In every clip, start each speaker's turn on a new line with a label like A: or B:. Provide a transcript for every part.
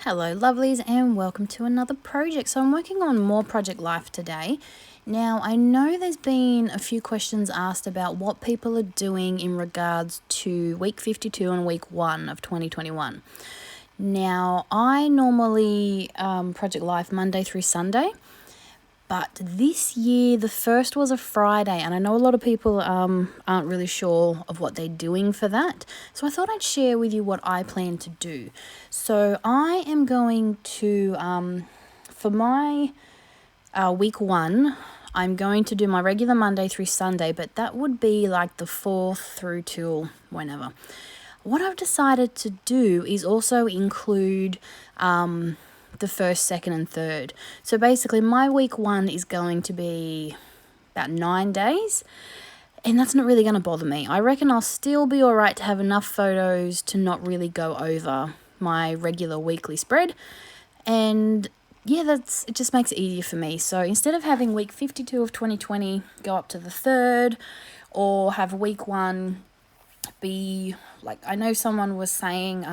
A: Hello lovelies and welcome to another project. So I'm working on more project life today. Now I know there's been a few questions asked about what people are doing in regards to week 52 and week 1 of 2021. Now I normally project life Monday through Sunday. But this year, the first was a Friday, and I know a lot of people aren't really sure of what they're doing for that. So I thought I'd share with you what I plan to do. So I am going to, for my week 1, I'm going to do my regular Monday through Sunday, but that would be like the 4th through till whenever. What I've decided to do is also include the 1st, 2nd and 3rd. So basically my week 1 is going to be about 9 days, and that's not really going to bother me. I reckon I'll still be all right to have enough photos to not really go over my regular weekly spread. And yeah, it just makes it easier for me. So instead of having week 52 of 2020 go up to the 3rd, or have week 1 be like, I know someone was saying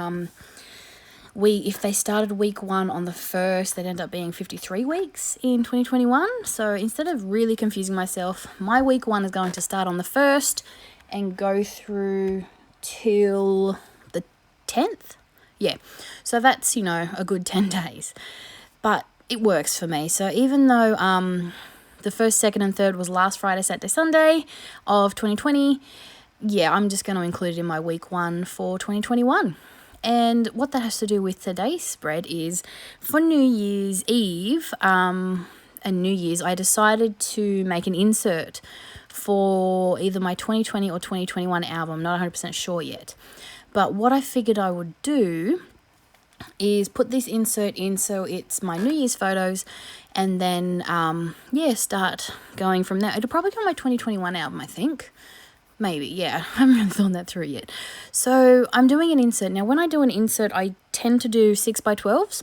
A: if they started week 1 on the 1st, they'd end up being 53 weeks in 2021. So instead of really confusing myself, my week 1 is going to start on the 1st and go through till the 10th. Yeah, so that's, a good 10 days. But it works for me. So even though the 1st, 2nd and 3rd was last Friday, Saturday, Sunday of 2020, yeah, I'm just going to include it in my week 1 for 2021. And what that has to do with today's spread is for New Year's Eve and New Year's, I decided to make an insert for either my 2020 or 2021 album. I'm not 100% sure yet. But what I figured I would do is put this insert in so it's my New Year's photos, and then, start going from there. It'll probably be on my 2021 album, I think. Maybe, yeah. I haven't really thought that through yet. So I'm doing an insert. Now, when I do an insert, I tend to do 6x12s,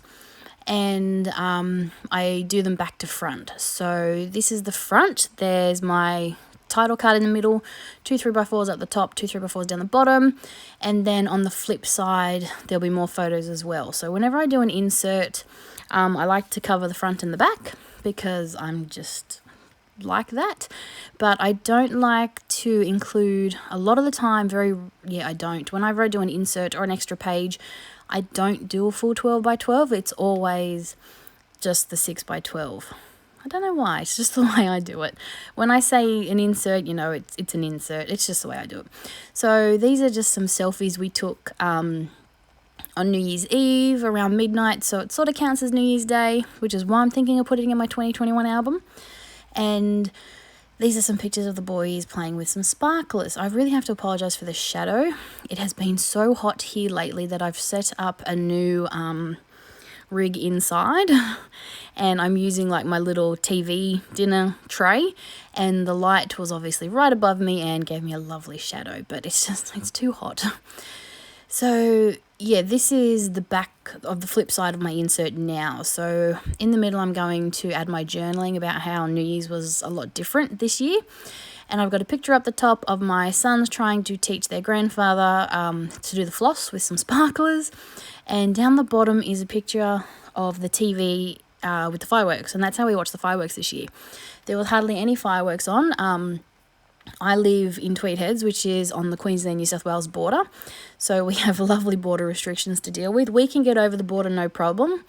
A: and I do them back to front. So this is the front. There's my title card in the middle, 2 3x4s at the top, 2 3x4s down the bottom, and then on the flip side, there'll be more photos as well. So whenever I do an insert, I like to cover the front and the back because I'm just like that. But I don't like to include, a lot of the time, I don't. Whenever I do an insert or an extra page, I don't do a full 12x12. It's always just the 6x12. I don't know why. It's just the way I do it. When I say an insert, it's an insert. It's just the way I do it. So these are just some selfies we took on New Year's Eve around midnight. So it sort of counts as New Year's Day, which is why I'm thinking of putting in my 2021 album. And these are some pictures of the boys playing with some sparklers. I really have to apologise for the shadow. It has been so hot here lately that I've set up a new rig inside, and I'm using like my little TV dinner tray, and the light was obviously right above me and gave me a lovely shadow, but it's too hot. So yeah, this is the back of the flip side of my insert now. So in the middle, I'm going to add my journaling about how New Year's was a lot different this year. And I've got a picture up the top of my sons trying to teach their grandfather to do the floss with some sparklers. And down the bottom is a picture of the TV with the fireworks. And that's how we watched the fireworks this year. There was hardly any fireworks on. I live in Tweed Heads, which is on the Queensland-New South Wales border. So we have lovely border restrictions to deal with. We can get over the border no problem,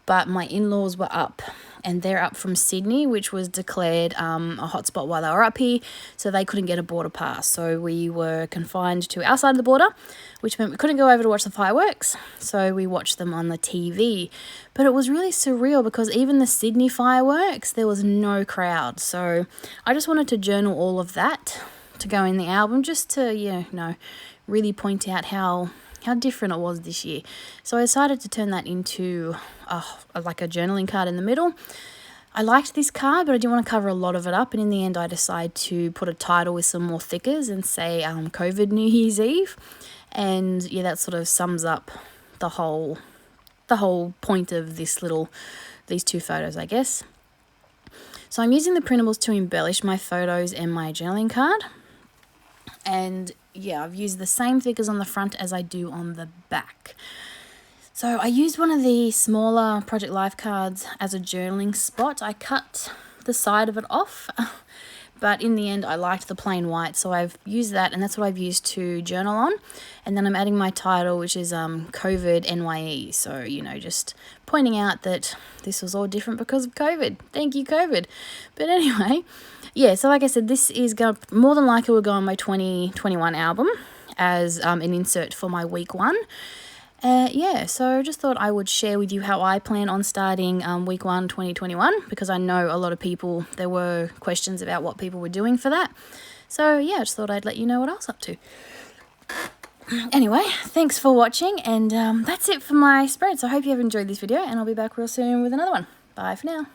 A: but my in-laws were up, and they're up from Sydney, which was declared a hotspot while they were up here, so they couldn't get a border pass. So we were confined to our side of the border, which meant we couldn't go over to watch the fireworks, so we watched them on the TV. But it was really surreal because even the Sydney fireworks, there was no crowd. So I just wanted to journal all of that to go in the album, just to, really point out how different it was this year. So I decided to turn that into like a journaling card in the middle. I liked this card, but I didn't want to cover a lot of it up, and in the end I decided to put a title with some more thickers and say COVID New Year's Eve. And yeah, that sort of sums up the whole point of these 2 photos, I guess. So I'm using the printables to embellish my photos and my journaling card. And yeah, I've used the same thickers on the front as I do on the back. So I used one of the smaller Project Life cards as a journaling spot. I cut the side of it off, but in the end I liked the plain white, so I've used that, and that's what I've used to journal on. And then I'm adding my title, which is COVID NYE, so, you know, just pointing out that this was all different because of COVID. Thank you, COVID. But anyway, yeah, so like I said, this is going to more than likely will go on my 2021 album as an insert for my week 1. Yeah, so just thought I would share with you how I plan on starting week 1 2021, because I know a lot of people, there were questions about what people were doing for that. So yeah, just thought I'd let you know what I was up to. Anyway, thanks for watching, and that's it for my spread. So I hope you have enjoyed this video, and I'll be back real soon with another one. Bye for now.